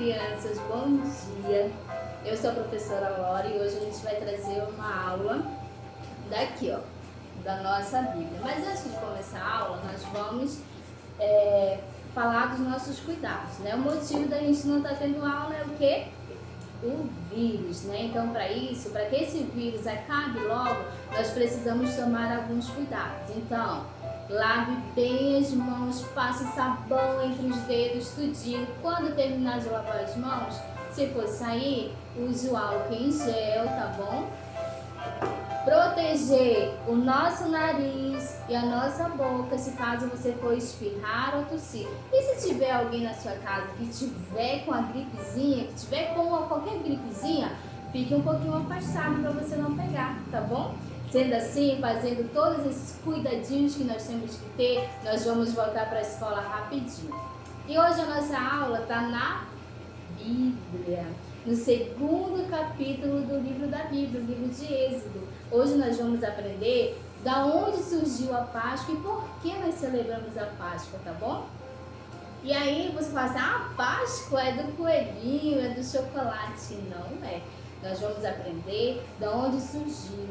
crianças, bom dia. Eu sou a professora Laura e hoje a gente vai trazer uma aula daqui, ó, da nossa Bíblia. Mas antes de começar a aula, nós vamos falar dos nossos cuidados, né? O motivo da gente não estar tendo aula é o quê? O vírus, né? Então, para isso, para que esse vírus acabe logo, nós precisamos tomar alguns cuidados. Então, lave bem as mãos, passe sabão entre os dedos, tudinho. Quando terminar de lavar as mãos, se for sair, use o álcool em gel, tá bom? Proteger o nosso nariz e a nossa boca, se caso você for espirrar ou tossir. E se tiver alguém na sua casa que tiver com a gripezinha, que tiver com qualquer gripezinha, fique um pouquinho afastado para você não pegar, tá bom? Sendo assim, fazendo todos esses cuidadinhos que nós temos que ter, nós vamos voltar para a escola rapidinho. E hoje a nossa aula está na Bíblia, no segundo capítulo do livro da Bíblia, o livro de Êxodo. Hoje nós vamos aprender da onde surgiu a Páscoa e por que nós celebramos a Páscoa, tá bom? E aí você fala assim, a Páscoa é do coelhinho, é do chocolate. Não é. Nós vamos aprender da onde surgiu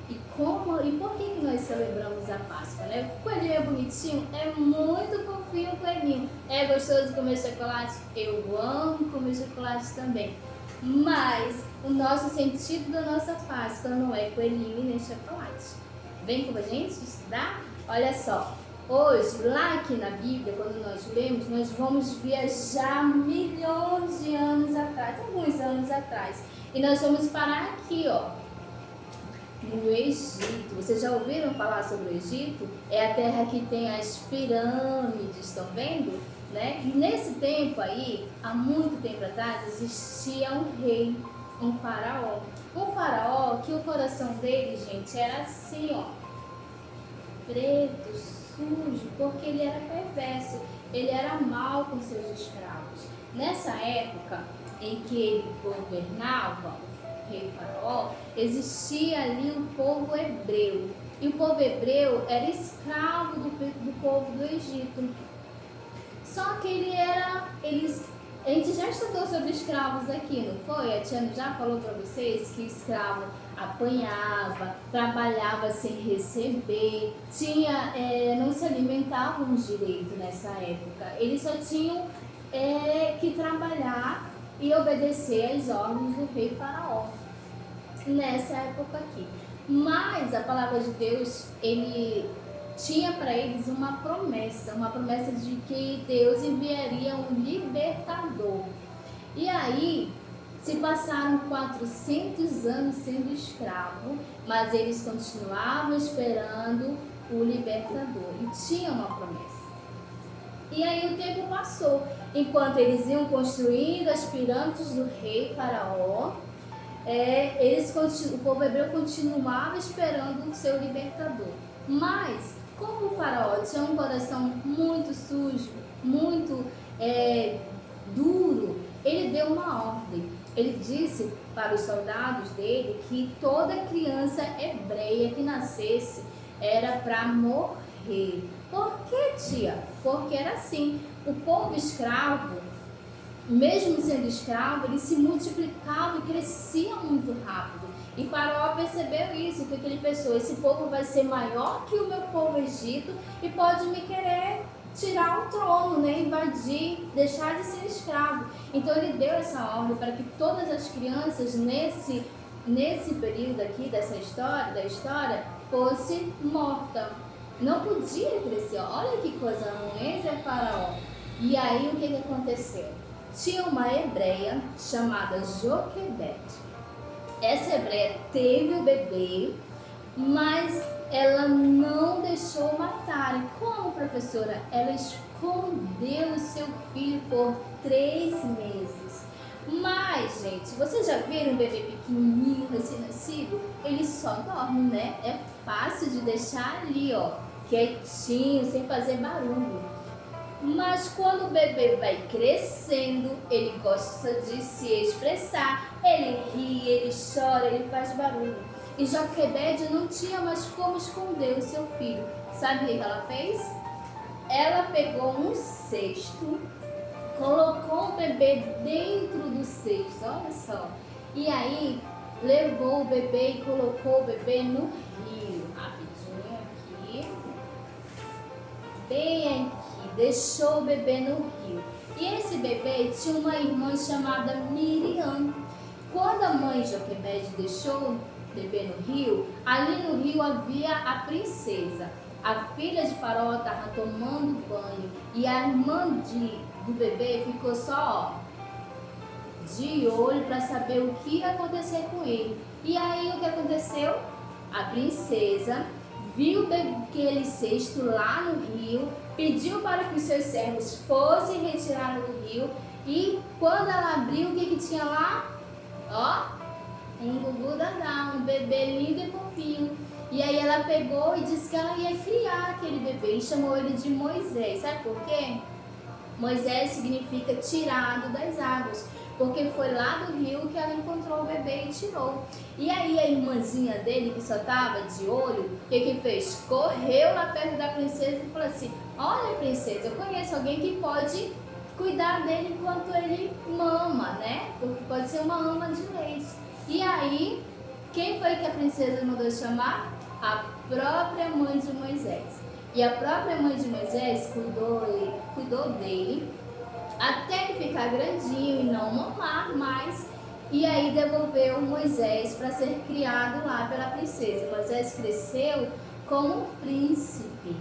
e como e por que nós celebramos a Páscoa, né? O coelhinho é bonitinho, é muito fofinho o coelhinho. É gostoso comer chocolate? Eu amo comer chocolate também. Mas o nosso sentido da nossa Páscoa não é coelhinho e nem chocolate. Vem com a gente estudar? Olha só, hoje, lá aqui na Bíblia, quando nós lemos, nós vamos viajar milhões de anos atrás, alguns anos atrás. E nós vamos parar aqui, ó, no Egito. Vocês já ouviram falar sobre o Egito? É a terra que tem as pirâmides, estão vendo? Né? E nesse tempo aí, há muito tempo atrás, existia um rei, um faraó. Um faraó que o coração dele, gente, era assim, ó, preto, sujo, porque ele era perverso, ele era mau com seus escravos. Nessa época em que ele governava, o rei faraó, existia ali o povo hebreu. E o povo hebreu era escravo do povo do Egito. Só que a gente já estudou sobre escravos aqui, não foi? A Tiana já falou para vocês que escravo apanhava, trabalhava sem receber, não se alimentavam direito nessa época. Eles só tinham que trabalhar e obedecer às ordens do rei faraó, nessa época aqui. Mas a palavra de Deus, ele tinha para eles uma promessa de que Deus enviaria um libertador. E aí, se passaram 400 anos sendo escravo, mas eles continuavam esperando o libertador e tinha uma promessa. E aí o tempo passou, enquanto eles iam construindo as pirâmides do rei faraó, o povo hebreu continuava esperando o seu libertador. Mas como o faraó tinha um coração muito sujo, muito duro, ele deu uma ordem. Ele disse para os soldados dele que toda criança hebreia que nascesse era para morrer. Por que, tia? Porque era assim. O povo escravo, mesmo sendo escravo, ele se multiplicava e crescia muito rápido. E Faraó percebeu isso, que ele pensou, esse povo vai ser maior que o meu povo Egito e pode me querer tirar o trono, né? Invadir, deixar de ser escravo. Então ele deu essa ordem para que todas as crianças nesse período aqui da história fosse morta. Não podia crescer. Olha que coisa ruim, esse é Faraó. E aí o que aconteceu? Tinha uma hebreia chamada Joquebede. Essa hebreia teve o bebê, mas ela não deixou matar. Como, professora? Ela escondeu o seu filho por 3 meses. Mas, gente, vocês já viram um bebê pequenininho, recém-nascido? Ele só dorme, né? É fácil de deixar ali, ó, quietinho, sem fazer barulho. Mas quando o bebê vai crescendo, ele gosta de se expressar, ele ri, ele chora, ele faz barulho. E Joquebede não tinha mais como esconder o seu filho. Sabe o que ela fez? Ela pegou um cesto colocou o bebê dentro do cesto, olha só. E aí levou o bebê e colocou o bebê no rio. Rapidinho aqui. Bem aqui, deixou o bebê no rio. E esse bebê tinha uma irmã chamada Miriam. Quando a mãe Joquebede deixou o bebê no rio, ali no rio havia a princesa. A filha de Faraó estava tomando banho e a irmã do bebê ficou só de olho para saber o que ia acontecer com ele. E aí o que aconteceu? A princesa viu aquele cesto lá no rio, pediu para que os seus servos fossem retirados do rio e quando ela abriu, o que tinha lá? Ó, um gugu dadá, um bebê lindo e fofinho. E aí ela pegou e disse que ela ia criar aquele bebê e chamou ele de Moisés. Sabe por quê? Moisés significa tirado das águas, porque foi lá do rio que ela encontrou o bebê e tirou. E aí a irmãzinha dele, que só estava de olho, o que fez? Correu lá perto da princesa e falou assim: olha, princesa, eu conheço alguém que pode cuidar dele enquanto ele mama, né? Porque pode ser uma ama de leite. E aí, quem foi que a princesa mandou chamar? A própria mãe de Moisés. E a própria mãe de Moisés cuidou dele até ele ficar grandinho e não mamar mais. E aí devolveu Moisés para ser criado lá pela princesa. Moisés cresceu como príncipe,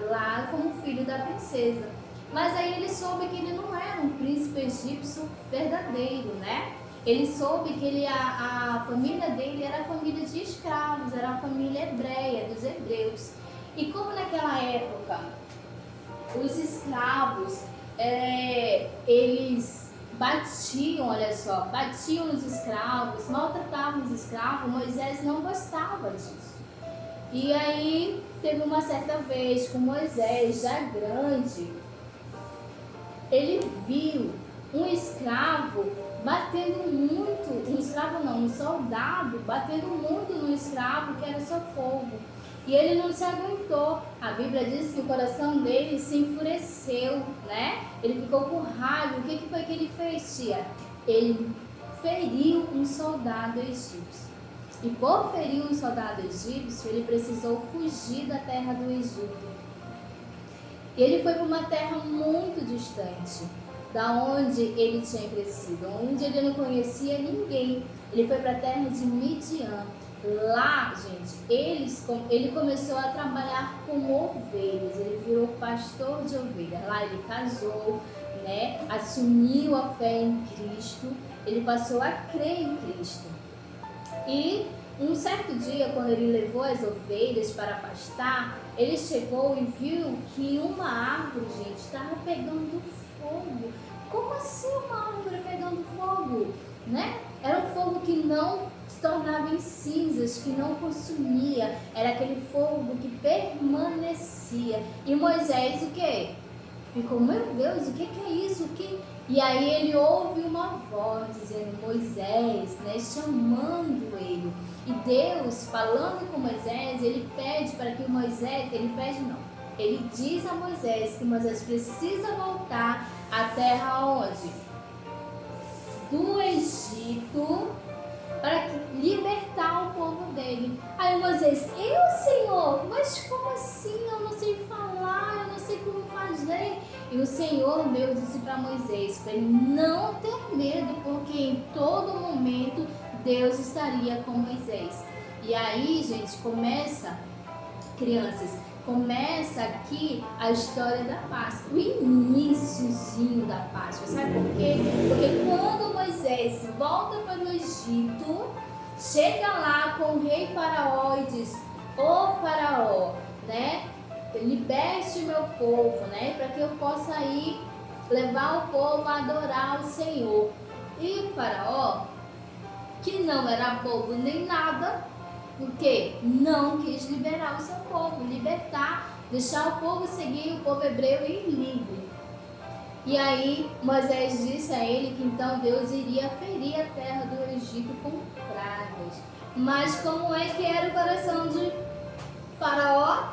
lá como filho da princesa. Mas aí ele soube que ele não era um príncipe egípcio verdadeiro, né? Ele soube que a família dele era a família de escravos, era a família hebreia, dos hebreus. E como naquela época os escravos, eles batiam, olha só, batiam nos escravos, maltratavam os escravos, Moisés não gostava disso. E aí teve uma certa vez com Moisés, já grande, ele viu um escravo batendo muito, um soldado batendo muito no escravo que era seu povo. E ele não se aguentou. A Bíblia diz que o coração dele se enfureceu, né? Ele ficou com raiva. O que foi que ele fez, tia? Ele feriu um soldado egípcio. E por ferir um soldado egípcio, ele precisou fugir da terra do Egito. Ele foi para uma terra muito distante da onde ele tinha crescido, onde ele não conhecia ninguém. Ele foi para a terra de Midian. Lá, gente, ele começou a trabalhar com ovelhas, ele virou pastor de ovelhas. Lá ele casou, né? Assumiu a fé em Cristo, ele passou a crer em Cristo. E um certo dia, quando ele levou as ovelhas para pastar, ele chegou e viu que uma árvore, gente, estava pegando fogo. Como assim uma árvore pegando fogo? Né? Era um fogo que não se tornava em cinzas, que não consumia. Era aquele fogo que permanecia. E Moisés o quê? Ficou, meu Deus, o que é isso? E aí ele ouve uma voz dizendo Moisés, né, chamando ele. E Deus, falando com Moisés, ele pede para que Moisés, ele diz a Moisés que Moisés precisa voltar à terra onde? Do Egito, para libertar o povo dele. Aí Moisés, Senhor, mas como assim? Eu não sei falar, eu não sei como fazer. E o Senhor Deus disse para Moisés, para ele não ter medo, porque em todo momento Deus estaria com Moisés. E aí, gente, começa aqui a história da Páscoa, o iniciozinho da Páscoa. Sabe por quê? Porque quando Moisés volta para o Egito, chega lá com o rei Faraó e diz: ô Faraó, né, liberte o meu povo, né, para que eu possa ir levar o povo a adorar o Senhor. E o Faraó, que não era bobo nem nada, porque não quis liberar o seu povo, libertar, deixar o povo seguir o povo hebreu e ir livre. E aí Moisés disse a ele que então Deus iria ferir a terra do Egito com pragas. Mas como é que era o coração de Faraó?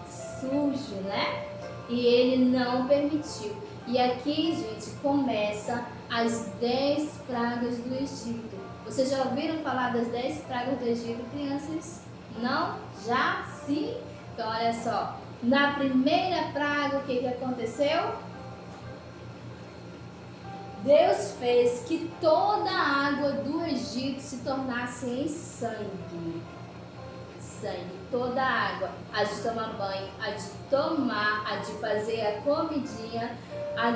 Sujo, né? E ele não permitiu. E aqui, gente, começa as 10 pragas do Egito. Vocês já ouviram falar das 10 pragas do Egito, crianças? Não? Já? Sim? Então, olha só. Na primeira praga, o que aconteceu? Deus fez que toda a água do Egito se tornasse em sangue. Sangue, toda a água. A de tomar banho, a de tomar, a de fazer a comidinha, a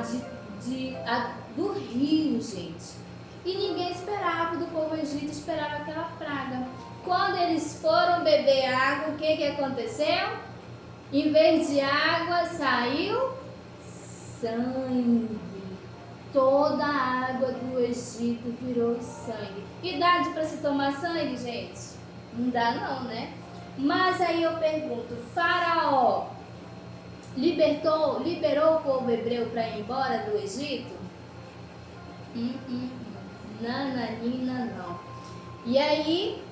do rio, gente. E ninguém esperava, do povo egípcio esperava aquela praga. Quando eles foram beber água, o que aconteceu? Em vez de água, saiu sangue. Toda a água do Egito virou sangue. Idade para se tomar sangue, gente? Não dá não, né? Mas aí eu pergunto, Faraó liberou o povo hebreu para ir embora do Egito? Nananina não. E aí,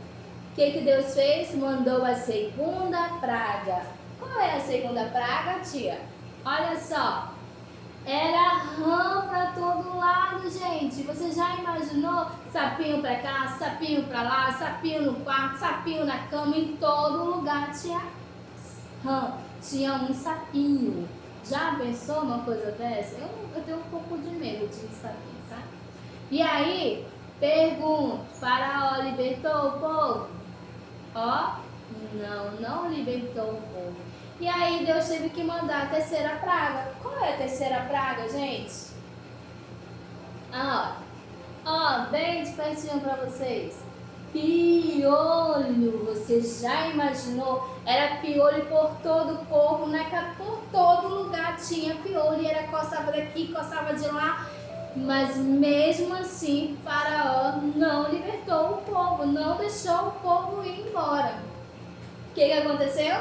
o que Deus fez? Mandou a segunda praga. Qual é a segunda praga, tia? Olha só. Era rã para todo lado, gente. Você já imaginou? Sapinho para cá, sapinho para lá, sapinho no quarto, sapinho na cama, em todo lugar tinha rã. Tinha um sapinho. Já pensou uma coisa dessa? Eu tenho um pouco de medo de sapinho, sabe? E aí, pergunto, Faraó libertou o povo? Ó, não libertou o povo. E aí Deus teve que mandar a terceira praga. Qual é a terceira praga, gente? Bem de pertinho para vocês. Piolho. Você já imaginou? Era piolho por todo o corpo, né? Por todo lugar tinha piolho. E era coçava daqui, coçava de lá. Mas mesmo assim, Faraó não libertou o povo, não deixou o povo ir embora. O que aconteceu?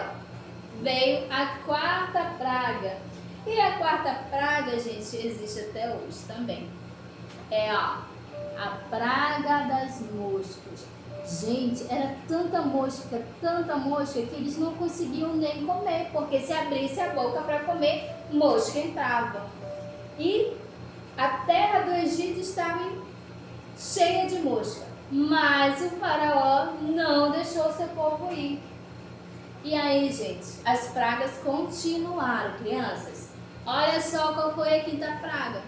Veio a quarta praga. E a quarta praga, gente, existe até hoje também. É a praga das moscas. Gente, era tanta mosca, que eles não conseguiam nem comer, porque se abrisse a boca para comer, mosca entrava. E a terra do Egito estava cheia de mosca, mas o faraó não deixou seu povo ir. E aí, gente, as pragas continuaram, crianças. Olha só qual foi a quinta praga.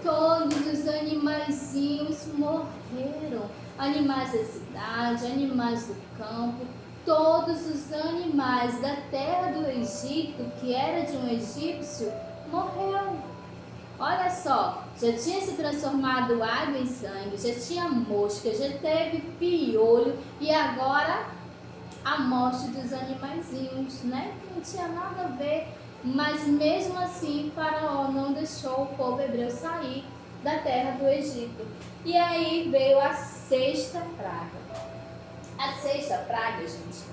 Todos os animaizinhos morreram. Animais da cidade, animais do campo, todos os animais da terra do Egito, que era de um egípcio, morreram. Olha só, já tinha se transformado água em sangue, já tinha mosca, já teve piolho e agora a morte dos animaizinhos, né? Não tinha nada a ver, mas mesmo assim Faraó não deixou o povo hebreu sair da terra do Egito. E aí veio a sexta praga. A sexta praga, gente,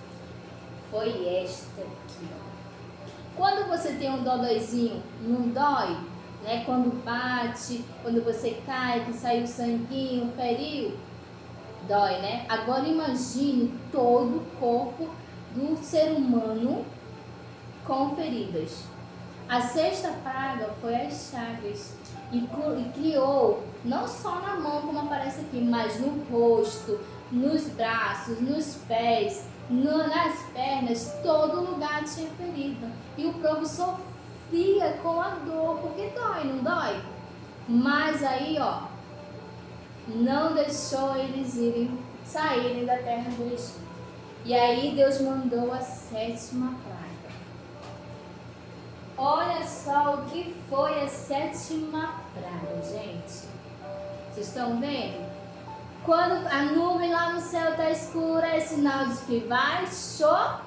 foi esta aqui. Quando você tem um dodóizinho, não dói? Né? Quando bate, quando você cai, que sai o sanguinho, feriu, dói, né? Agora imagine todo o corpo do ser humano com feridas. A sexta praga foi as chagas e criou não só na mão, como aparece aqui, mas no rosto, nos braços, nos pés, nas pernas, todo lugar tinha ferida. E o povo sofria com a dor, porque dói, não dói? Mas aí, ó, não deixou eles saírem da terra do Egito. E aí Deus mandou a sétima praga. Olha só o que foi a sétima praga, gente. Vocês estão vendo? Quando a nuvem lá no céu está escura, é sinal de que vai chover,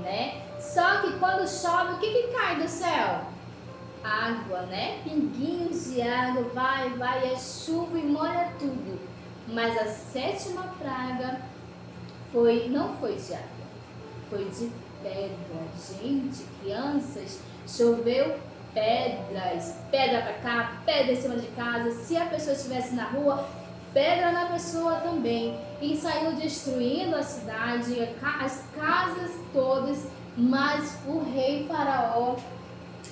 né? Só que quando chove, o que cai do céu? Água, né? Pinguinhos de água, vai, é chuva e molha tudo. Mas a sétima praga não foi de água, foi de pedra. Gente, crianças, choveu pedras, pedra para cá, pedra em cima de casa. Se a pessoa estivesse na rua, pedra na pessoa também. E saiu destruindo a cidade, as casas todas. Mas o rei Faraó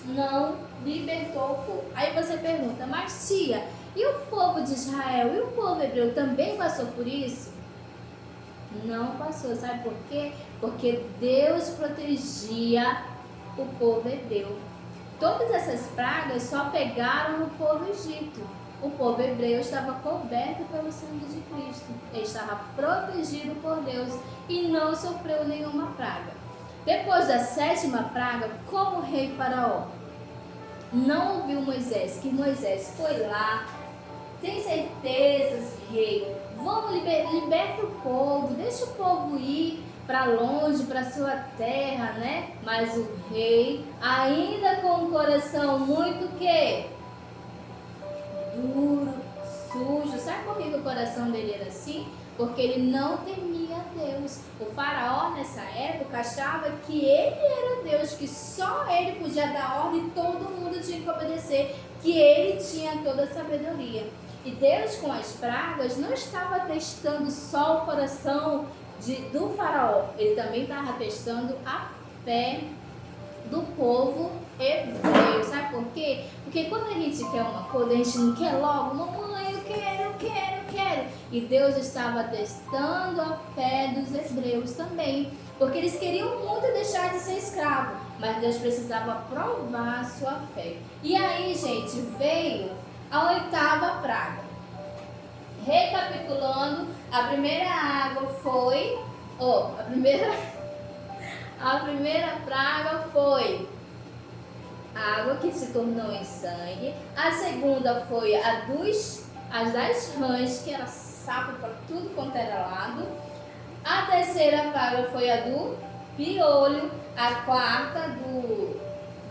não libertou o povo. Aí você pergunta, mas tia, e o povo de Israel, e o povo hebreu também passou por isso? Não passou, sabe por quê? Porque Deus protegia o povo hebreu. Todas essas pragas só pegaram no povo egito. O povo hebreu estava coberto pelo sangue de Cristo. Ele estava protegido por Deus e não sofreu nenhuma praga. Depois da 7ª praga, como o rei Faraó não ouviu Moisés, que Moisés foi lá, tem certeza, rei, vamos liberta o povo, deixa o povo ir para longe, para sua terra, né? Mas o rei, ainda com o coração muito que duro, sujo. Sabe por que o coração dele era assim? Porque ele não temia Deus. O faraó nessa época achava que ele era Deus, que só ele podia dar ordem e todo mundo tinha que obedecer, que ele tinha toda a sabedoria. E Deus, com as pragas, não estava testando só o coração do faraó, ele também estava testando a fé do povo hebreu. Sabe por quê? Porque quando a gente quer uma coisa, a gente não quer logo, mamãe, eu quero. E Deus estava testando a fé dos hebreus também, porque eles queriam muito deixar de ser escravo, mas Deus precisava provar a sua fé. E aí, gente, veio a 8ª praga. Recapitulando, a primeira água foi, a primeira praga foi a água que se tornou em sangue. A segunda foi as das rãs, que era sapo para tudo quanto era lado. A terceira praga foi a do piolho. A quarta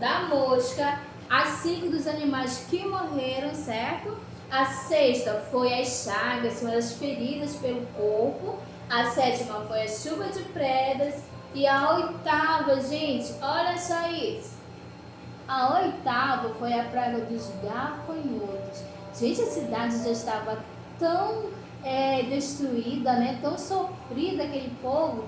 da mosca. As 5 dos animais que morreram, certo? A 6ª foi as chagas, foram as feridas pelo corpo. A 7ª foi a chuva de pedras. E a 8ª, gente, olha só isso. A 8ª foi a praga dos gafanhotos. Gente, a cidade já estava tão destruída, né? Tão sofrida aquele povo,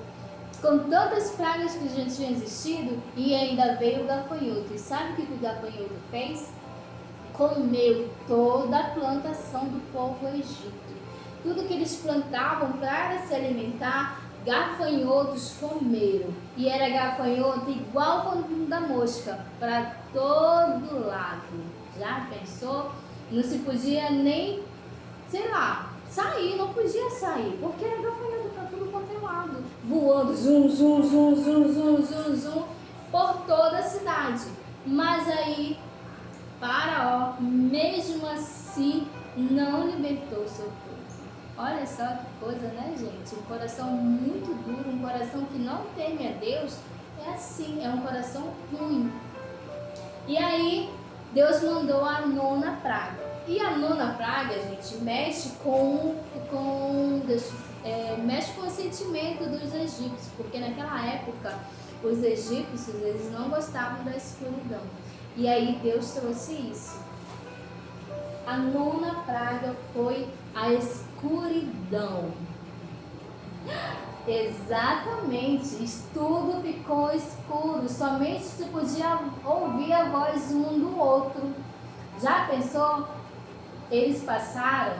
com tantas pragas que já tinham existido, e ainda veio o gafanhoto. E sabe o que o gafanhoto fez? Comeu toda a plantação do povo egito. Tudo que eles plantavam para se alimentar, gafanhotos comeram. E era gafanhoto igual o da mosca, para todo lado. Já pensou? Não se podia nem, sair, não podia sair, porque era gafanhoto para tudo quanto é lado, voando, zum, por toda a cidade. Mas aí, Faraó, mesmo assim, não libertou seu povo. Olha só que coisa, né, gente? Um coração muito duro, um coração que não teme a Deus, é assim, é um coração ruim. E aí, Deus mandou a 9ª praga. E a 9ª praga, gente, mexe com o sentimento dos egípcios, porque naquela época os egípcios, eles não gostavam da escuridão. E aí Deus trouxe isso. A 9ª praga foi a escuridão. Exatamente, tudo ficou escuro, somente se podia ouvir a voz um do outro. Já pensou? Eles passaram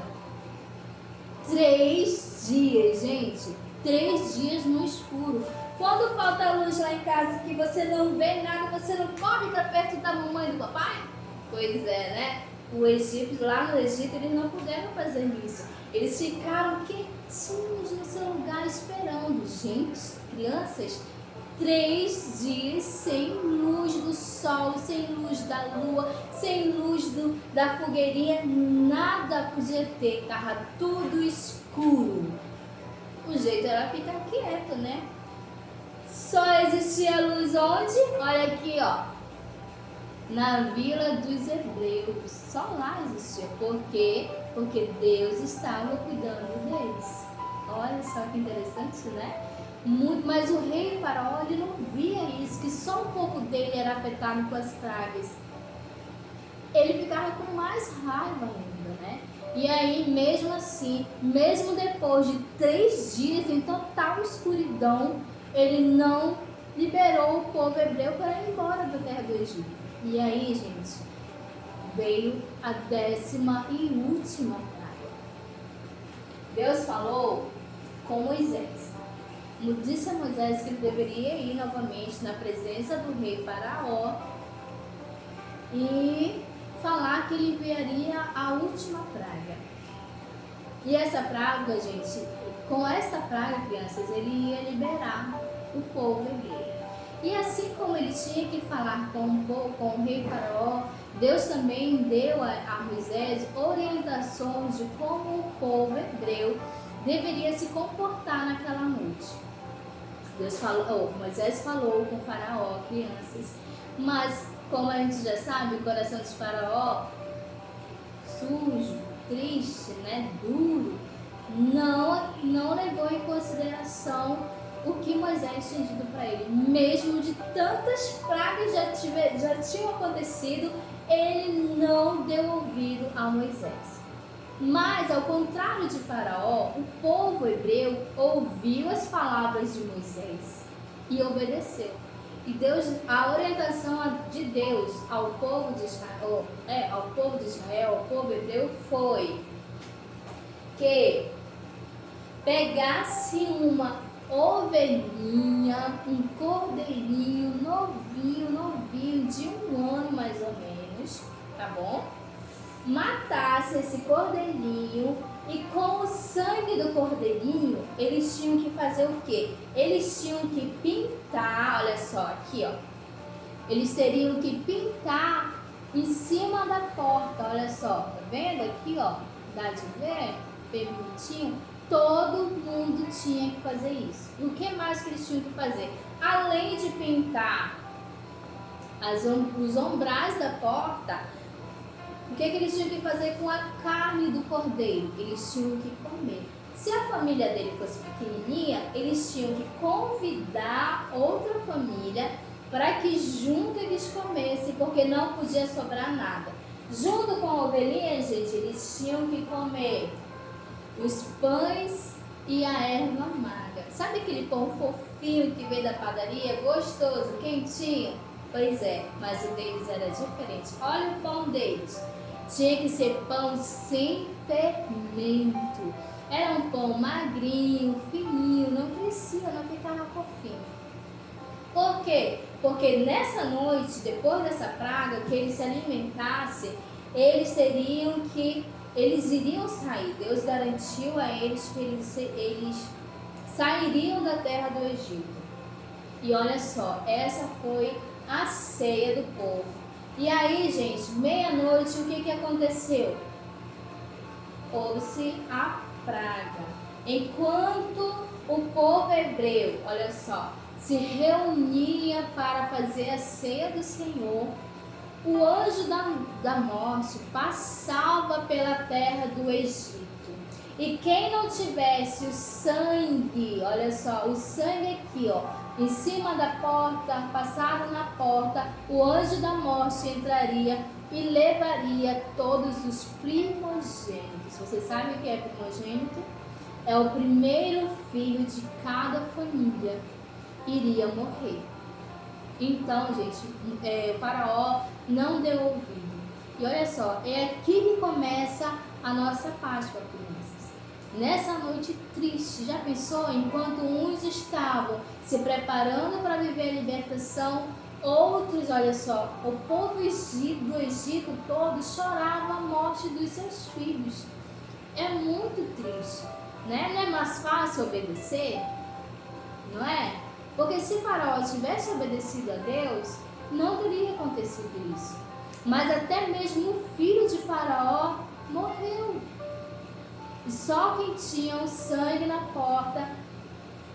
3 dias, gente, 3 dias no escuro. Quando falta luz lá em casa, que você não vê nada, você não corre para perto da mamãe e do papai? Pois é, né? Lá no Egito, eles não puderam fazer isso. Eles ficaram quietinhos no seu lugar esperando. Gente, crianças, 3 dias sem luz do sol, sem luz da lua, sem luz da fogueirinha, nada podia ter, estava tudo escuro. O jeito era ficar quieto, né? Só existia luz onde? Olha aqui, ó. Na vila dos hebreus, só lá existia. Por quê? Porque Deus estava cuidando deles. Olha só que interessante, né? Mas o rei Faraó, ele não via isso, que só o povo dele era afetado com as pragas. Ele ficava com mais raiva ainda, né? E aí, mesmo assim, mesmo depois de 3 dias em total escuridão, ele não liberou o povo hebreu para ir embora da terra do Egito. E aí, gente, veio a 10ª e última praga. Deus falou com Moisés. Disse a Moisés que ele deveria ir novamente na presença do rei Faraó e falar que ele enviaria a última praga. E essa praga, gente, com essa praga, crianças, ele ia liberar o povo hebreu. E assim como ele tinha que falar com o rei Faraó, Deus também deu a Moisés orientações de como o povo hebreu deveria se comportar naquela noite. Moisés falou com Faraó, crianças, mas como a gente já sabe, o coração de Faraó, sujo, triste, né, duro, não levou em consideração o que Moisés tinha dito para ele. Mesmo de tantas pragas já tinham acontecido, ele não deu ouvido a Moisés. Mas, ao contrário de Faraó, o povo hebreu ouviu as palavras de Moisés e obedeceu. E a orientação de Deus ao povo de Israel, ao povo hebreu, foi que pegasse uma ovelhinha, um cordeirinho novinho, de 1 ano mais ou menos, tá bom? Matasse esse cordeirinho e com o sangue do cordeirinho, eles tinham que fazer o quê? Eles tinham que pintar, olha só, aqui ó, eles teriam que pintar em cima da porta, olha só, tá vendo aqui ó, dá de ver, bem bonitinho? Todo mundo tinha que fazer isso. E o que mais que eles tinham que fazer? Além de pintar os umbrais da porta, o que eles tinham que fazer com a carne do cordeiro? Eles tinham que comer. Se a família dele fosse pequenininha, eles tinham que convidar outra família para que junto eles comessem, porque não podia sobrar nada. Junto com a ovelhinha, gente, eles tinham que comer os pães e a erva amarga. Sabe aquele pão fofinho que veio da padaria? Gostoso, quentinho? Pois é, mas o deles era diferente. Olha o pão deles. Tinha que ser pão sem fermento. Era um pão magrinho, fininho, não crescia, não ficava fofinho. Por quê? Porque nessa noite, depois dessa praga, que eles se alimentassem, eles iriam sair. Deus garantiu a eles que eles sairiam da terra do Egito. E olha só, essa foi a ceia do povo. E aí, gente, meia-noite, o que aconteceu? Houve-se a praga. Enquanto o povo hebreu, olha só, se reunia para fazer a ceia do Senhor, o anjo da morte passava pela terra do Egito. E quem não tivesse o sangue, olha só, o sangue aqui, ó, em cima da porta, passado na porta, o anjo da morte entraria e levaria todos os primogênitos. Você sabe o que é primogênito? É o primeiro filho de cada família iria morrer. Então, gente, o Faraó não deu ouvido. E olha só, é aqui que começa a nossa Páscoa, crianças. Nessa noite triste, já pensou? Enquanto uns estavam se preparando para viver a libertação, outros, olha só, o povo do Egito todo chorava a morte dos seus filhos. É muito triste, né? Não é mais fácil obedecer? Não é? Porque se Faraó tivesse obedecido a Deus, não teria acontecido isso. Mas até mesmo o filho de Faraó morreu. E só quem tinha o sangue na porta,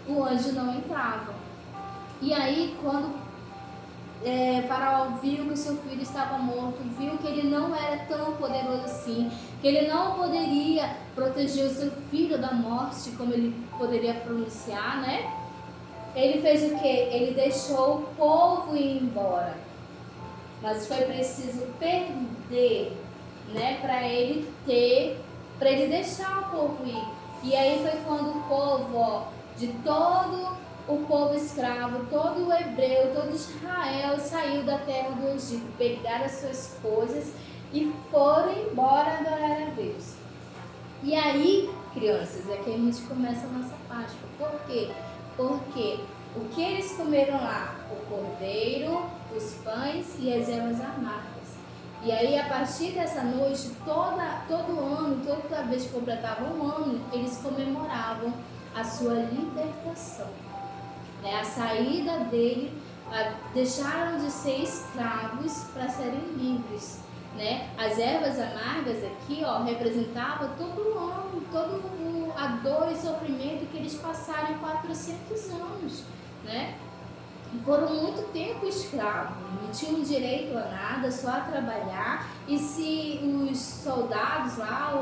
o anjo não entrava. E aí, quando Faraó viu que o seu filho estava morto, viu que ele não era tão poderoso assim, que ele não poderia proteger o seu filho da morte, como ele poderia pronunciar, né? Ele fez o quê? Ele deixou o povo ir embora. Mas foi preciso perder, né, para ele deixar o povo ir. E aí foi quando o povo, de todo o povo escravo, todo o hebreu, todo Israel saiu da terra do Egito, pegaram as suas coisas e foram embora adorar a Deus. E aí, crianças, é que a gente começa a nossa Páscoa. Por quê? Porque o que eles comeram lá? O cordeiro, os pães e as ervas amargas. E aí, a partir dessa noite, todo ano, toda vez que completava um ano, eles comemoravam a sua libertação. A saída dele, deixaram de ser escravos para serem livres. As ervas amargas aqui, representavam todo o ano, a dor e sofrimento que eles passaram em 400 anos. Foram muito tempo escravos, não tinham direito a nada, só a trabalhar. E se os soldados lá,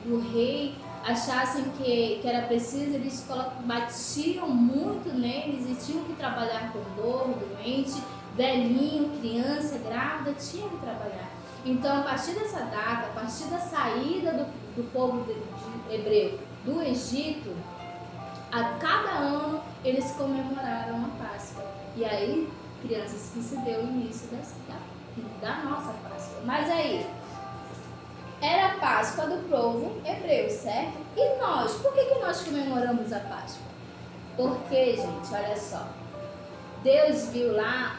o rei, achassem que era preciso, eles batiam muito neles e tinham que trabalhar com dor, doente, velhinho, criança, grávida, tinham que trabalhar. Então, a partir dessa data, a partir da saída do povo hebreu do Egito, a cada ano eles comemoraram a Páscoa. E aí, crianças, que se deu o início da nossa Páscoa. Mas aí, era a Páscoa do povo hebreu, certo? E nós? Por que nós comemoramos a Páscoa? Porque, gente, olha só, Deus viu lá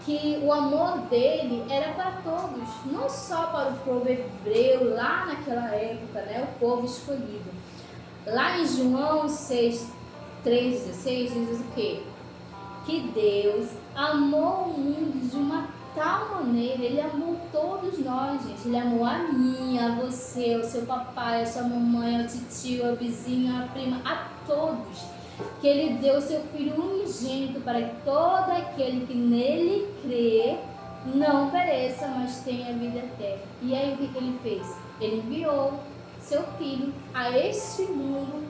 que o amor dele era para todos, não só para o povo hebreu lá naquela época, o povo escolhido. Lá em João 6:3-16 diz o quê? Que Deus amou o mundo de uma tal maneira, ele amou todos nós, gente. Ele amou a mim, a você, o seu papai, a sua mamãe, o tio, a vizinha, a prima, a todos. Que ele deu o seu Filho unigênito para que todo aquele que nele crê não pereça, mas tenha vida eterna. E aí o que ele fez? Ele enviou seu Filho a este mundo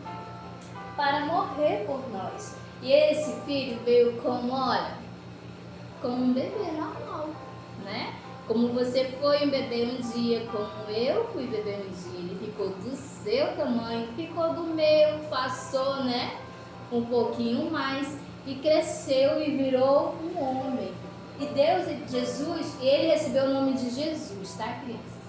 para morrer por nós. E esse Filho veio como, como um bebê normal, Como você foi um bebê um dia, como eu fui bebê um dia. Ele ficou do seu tamanho, ficou do meu, passou, um pouquinho mais e cresceu e virou um homem. E Deus, Jesus, ele recebeu o nome de Jesus, tá, crianças?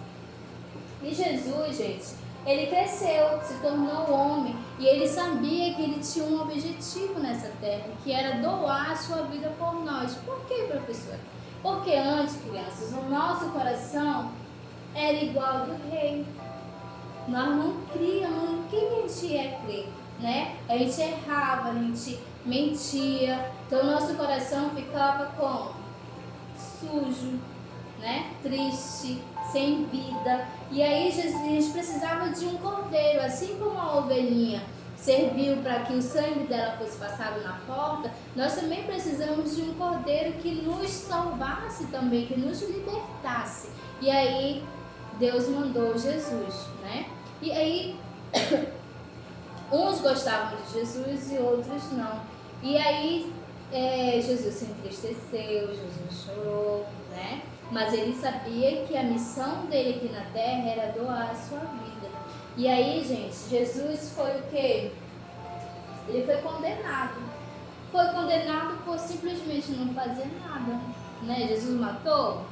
E Jesus, gente, ele cresceu, se tornou homem e ele sabia que ele tinha um objetivo nessa terra, que era doar a sua vida por nós. Por quê, professora? Porque antes, crianças, o nosso coração era igual ao do rei. Nós não críamos, quem a gente ia crer? A gente errava, a gente mentia, então o nosso coração ficava como? Sujo, triste, sem vida. E aí Jesus precisava de um cordeiro, assim como a ovelhinha serviu para que o sangue dela fosse passado na porta, nós também precisamos de um cordeiro que nos salvasse também, que nos libertasse. E aí Deus mandou Jesus, E aí uns gostavam de Jesus e outros não. E aí Jesus se entristeceu, Jesus chorou, Mas ele sabia que a missão dele aqui na terra era doar a sua vida. E aí, gente, Jesus foi o quê? Ele foi condenado. Foi condenado por simplesmente não fazer nada, Jesus matou?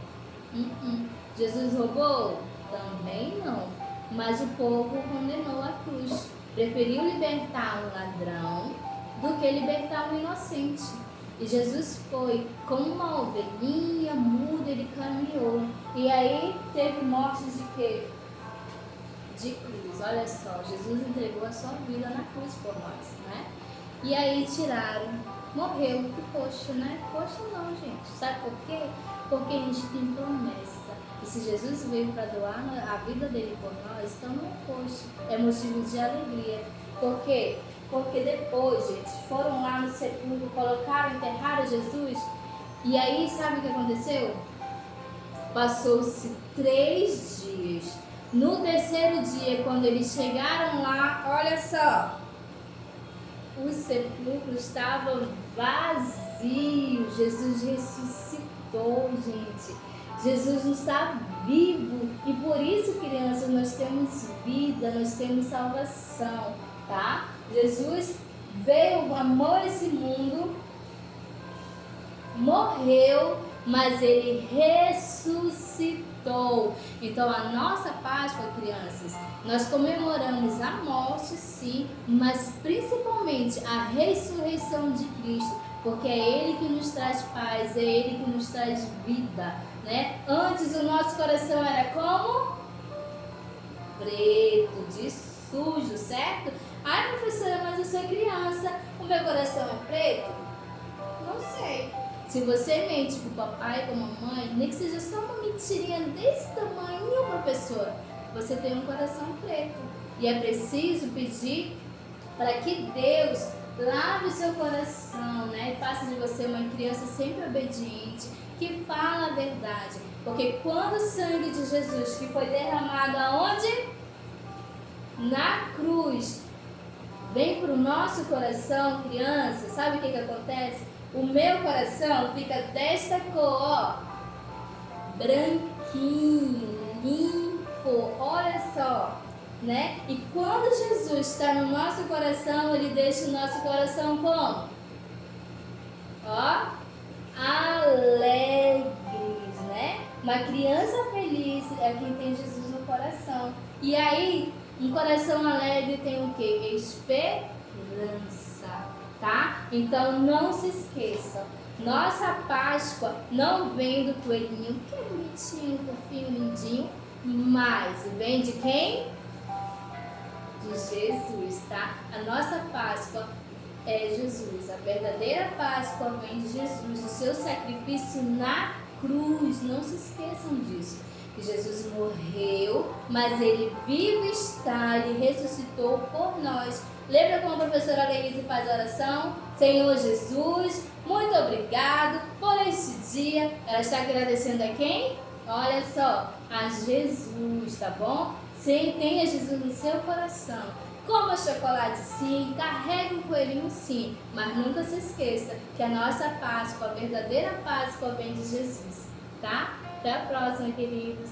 Jesus roubou? Também não. Mas o povo condenou a cruz. Preferiu libertar um ladrão do que libertar um inocente. E Jesus foi como uma ovelhinha muda, ele caminhou. E aí teve mortes de quê? De cruz. Olha só, Jesus entregou a sua vida na cruz por nós, E aí tiraram, morreu. E poxa, Poxa não, gente. Sabe por quê? Porque a gente tem promessa. E se Jesus veio para doar a vida dele por nós, então não, poxa, é motivo de alegria. Por quê? Porque depois, gente, foram lá no sepulcro, colocaram, enterraram Jesus. E aí, sabe o que aconteceu? Passou-se 3 dias. No terceiro dia, quando eles chegaram lá, olha só, o sepulcro estava vazio. Jesus ressuscitou, gente. Jesus está vivo. E por isso, crianças, nós temos vida, nós temos salvação, tá? Jesus veio, amou esse mundo, morreu, mas ele ressuscitou. Então a nossa Páscoa, crianças, nós comemoramos a morte, sim, mas principalmente a ressurreição de Cristo, porque é Ele que nos traz paz, é Ele que nos traz vida, né? Antes o nosso coração era como? Preto, de sujo, certo? Ai, professora, mas eu sou criança, o meu coração é preto? Não sei. Se você mente pro papai e pra mamãe, nem que seja só uma mentirinha desse tamanho, professora, você tem um coração preto. E é preciso pedir para que Deus lave o seu coração, né? E faça de você uma criança sempre obediente, que fala a verdade. Porque quando o sangue de Jesus, que foi derramado aonde? Na cruz, vem para o nosso coração, criança, sabe o que acontece? O meu coração fica desta cor, ó, branquinho, limpo, olha só, né? E quando Jesus está no nosso coração, Ele deixa o nosso coração como? Ó, alegres, né? Uma criança feliz é quem tem Jesus no coração. E aí, um coração alegre tem o quê? Esperança, tá? Então não se esqueçam, nossa Páscoa não vem do coelhinho, que é bonitinho, fofinho, lindinho, mas vem de quem? De Jesus, tá? A nossa Páscoa é Jesus, a verdadeira Páscoa vem de Jesus, o seu sacrifício na cruz, não se esqueçam disso. Que Jesus morreu, mas Ele vivo está, Ele ressuscitou por nós. Lembra como a professora Leíse faz a oração? Senhor Jesus, muito obrigado por este dia. Ela está agradecendo a quem? Olha só, a Jesus, tá bom? Tenha Jesus no seu coração. Coma chocolate sim, carregue um coelhinho sim, mas nunca se esqueça que a nossa Páscoa, a verdadeira Páscoa vem de Jesus, tá? Até a próxima, queridos!